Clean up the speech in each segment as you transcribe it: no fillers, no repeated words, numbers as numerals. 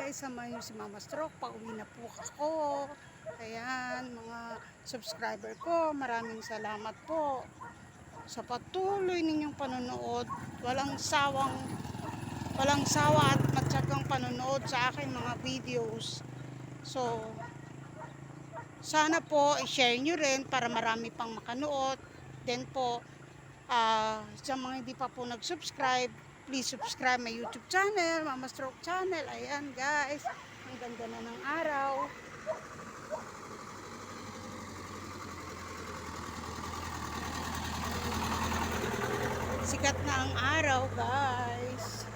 guys, samahan niyo si Mama Stroke. Pauwi na po ako. Ayan, mga subscriber ko, maraming salamat po sa patuloy ninyong panonood. Walang sawa at matyagang panonood sa aking mga videos. So, sana po i-share nyo rin para marami pang makanood. Then po, sa mga hindi pa po nag-subscribe, please subscribe my YouTube channel, Mama Stroke channel. Ayan guys, ang ganda na ng araw. Sikat na ang araw guys.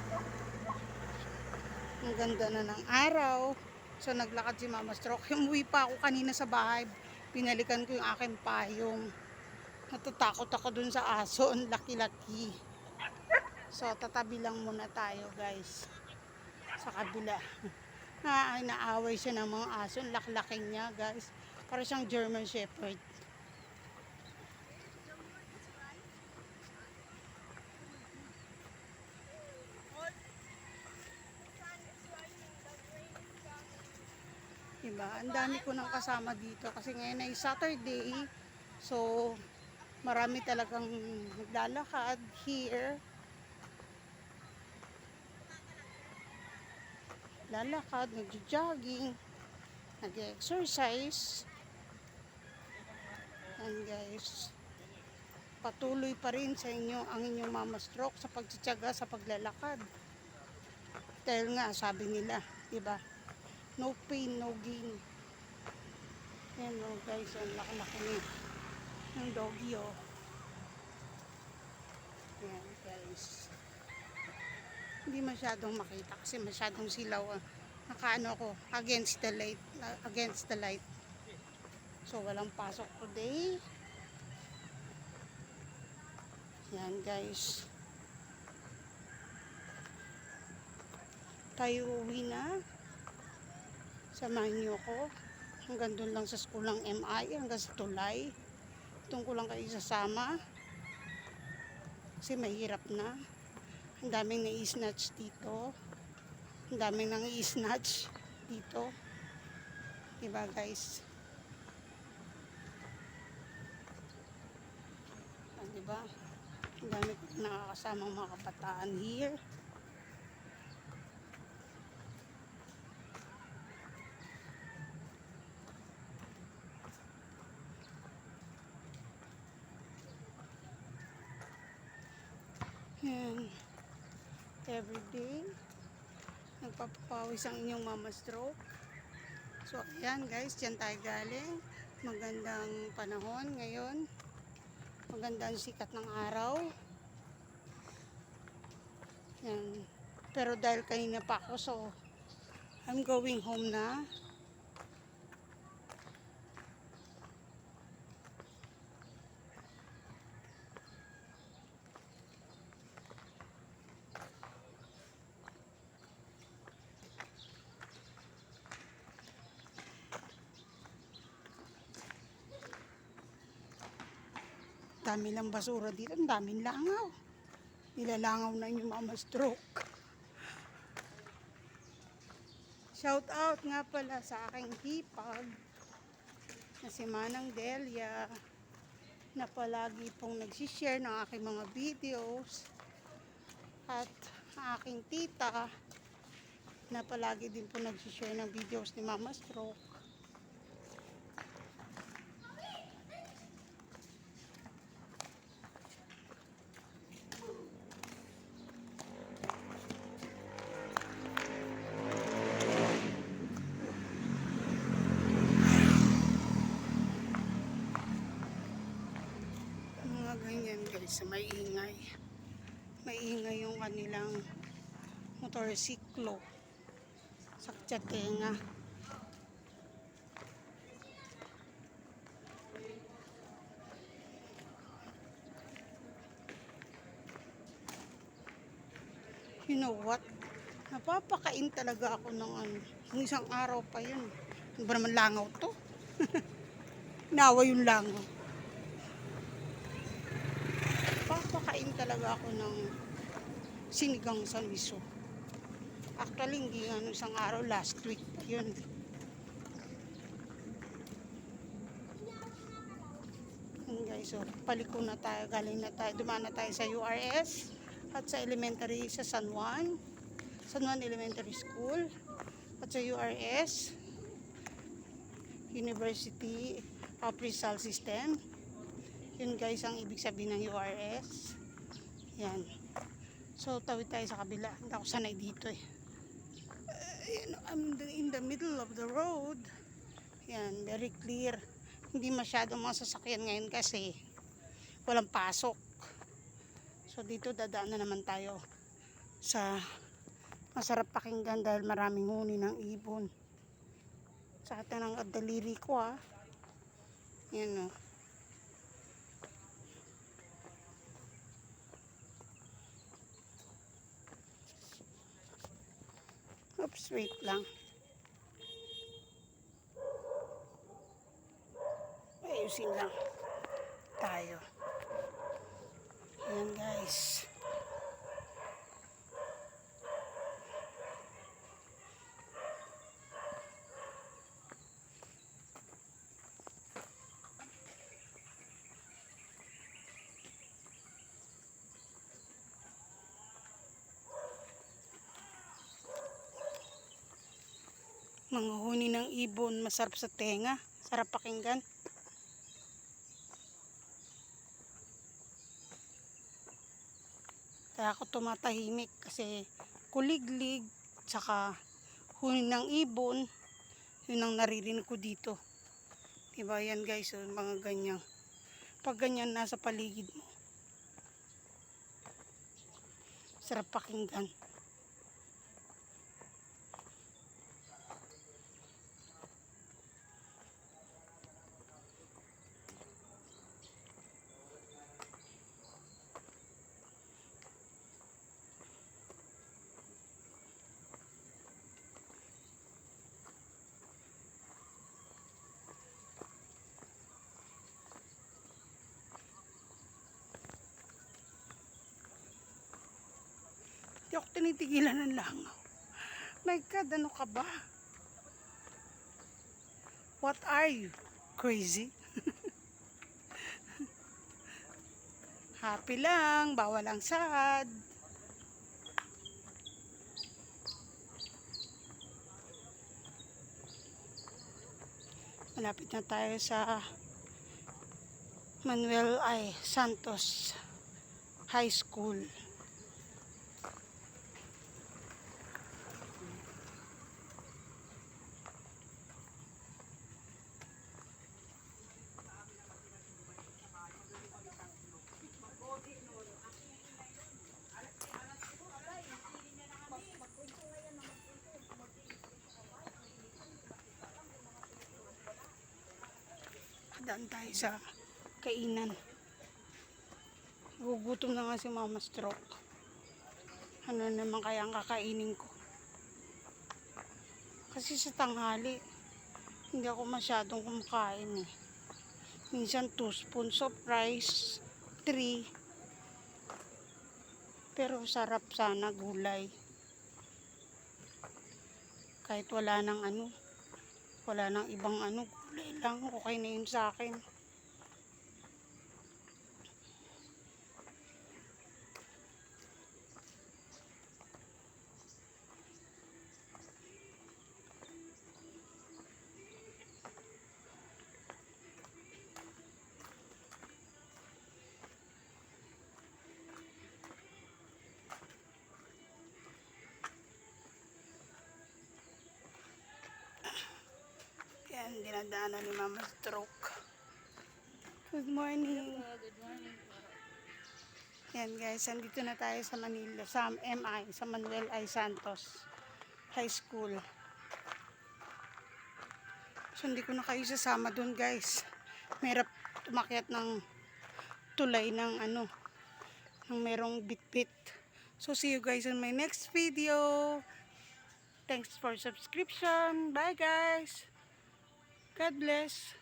Ang ganda na ng araw. So naglakad si Mama Stroke. Umuwi pa ako kanina sa bahay. Pinalikan ko yung aking payong. Natatakot ako dun sa aso. Ang laki-laki. So tatabi lang muna tayo guys. Sa kabila. Naaway siya ng mga aso. Ang laki-laki niya guys. Para siyang German Shepherd. Diba? Ang dami ko nang kasama dito kasi ngayon ay Saturday. So, marami talagang naglalakad here. Lalakad, nagjo-jogging, nag-exercise. And guys, patuloy pa rin sa inyo ang inyong Mama Stroke sa pagtsatsaga sa paglalakad. Dahil nga, sabi nila, diba? No pain, no gain. Ayan o guys, ang laki-laki niya. Yung doggy o. Ayan guys. Hindi masyadong makita kasi masyadong silaw. Nakaano ko, against the light. So walang pasok today. Ayan guys. Tayo uwi na. Samahan niyo ko. Hanggang doon lang sa skulang MI, hanggang sa tulay. Doon ko lang kayo sasama. Kasi mahirap na. Ang daming nai-snatch dito. Ang daming nang i-snatch dito. Diba guys? Diba? Ang dami ko nakakasamang mga kabataan here. Yan. Everyday nagpapawis ang inyong Mama Stroke. So ayan guys, dyan tayo galing. Magandang panahon ngayon. Magandang sikat ng araw. Yan. Pero dahil kanina pa ako, so I'm going home na. Dami lang basura dito. Ang daming langaw. Nilalangaw na yung Mama Stroke. Shout out nga pala sa aking hipag na si Manang Delia na palagi pong nagsishare ng aking mga videos, at aking tita na palagi din po nagsishare ng videos ni Mama Stroke. Ganyan guys, may ingay yung kanilang motorsiklo sa Tiatenga. You know what, napapakain talaga ako ng isang araw pa yun. Ano ba naman langaw to? Nawa yung langaw. Papakain talaga ako ng sinigang sa miso. Actually, hindi nga nung isang araw, last week yun. Yun guys, so paliko na tayo, galing na tayo, dumaan na tayo sa URS at sa elementary sa San Juan Elementary School at sa URS University of Rizal System. Yun guys ang ibig sabihin ng URS. Yan. So tawid tayo sa kabila. Hindi ako sanay dito eh. I'm in the middle of the road. Yan, very clear. Hindi masyadong mga sasakyan ngayon kasi walang pasok. So dito dadaan na naman tayo sa masarap pakinggan dahil maraming huni ng ibon. Sakit na ng daliri ko ah. Yan o. Oops, wait lang. Ayusin lang tayo. Ayan guys. Mga huni ng ibon, masarap sa tenga, sarap pakinggan. Kaya ako tumatahimik kasi kuliglig, tsaka huni ng ibon, yun ang naririnig ko dito. Diba yan guys, mga ganyan. Pag ganyan nasa paligid mo, sarap pakinggan. Di ako tinitigilan ng langaw. My God, ano ka ba? What are you? Crazy? Happy lang, bawal ang sad. Malapit na tayo sa Manuel I. Santos High School. Daan tayo sa kainan. Gugutom na nga si Mama Stroke. Ano naman kaya ang kakainin ko? Kasi sa tanghali, hindi ako masyadong kumakain eh. Minsan 2 spoons of rice, 3. Pero sarap sana gulay. Kahit wala nang wala nang ibang gulay lang, okay na yun sa akin. Yan, dinadaanan ni Mama Stroke. Good morning. Good morning po. Yan guys, andito na tayo sa Manila, sa MI, sa Manuel I. Santos High School. So hindi ko na kayo sasama dun guys. Merap tumakyat ng tulay ng ng merong bit-bit. So see you guys in my next video. Thanks for subscription. Bye guys. God bless.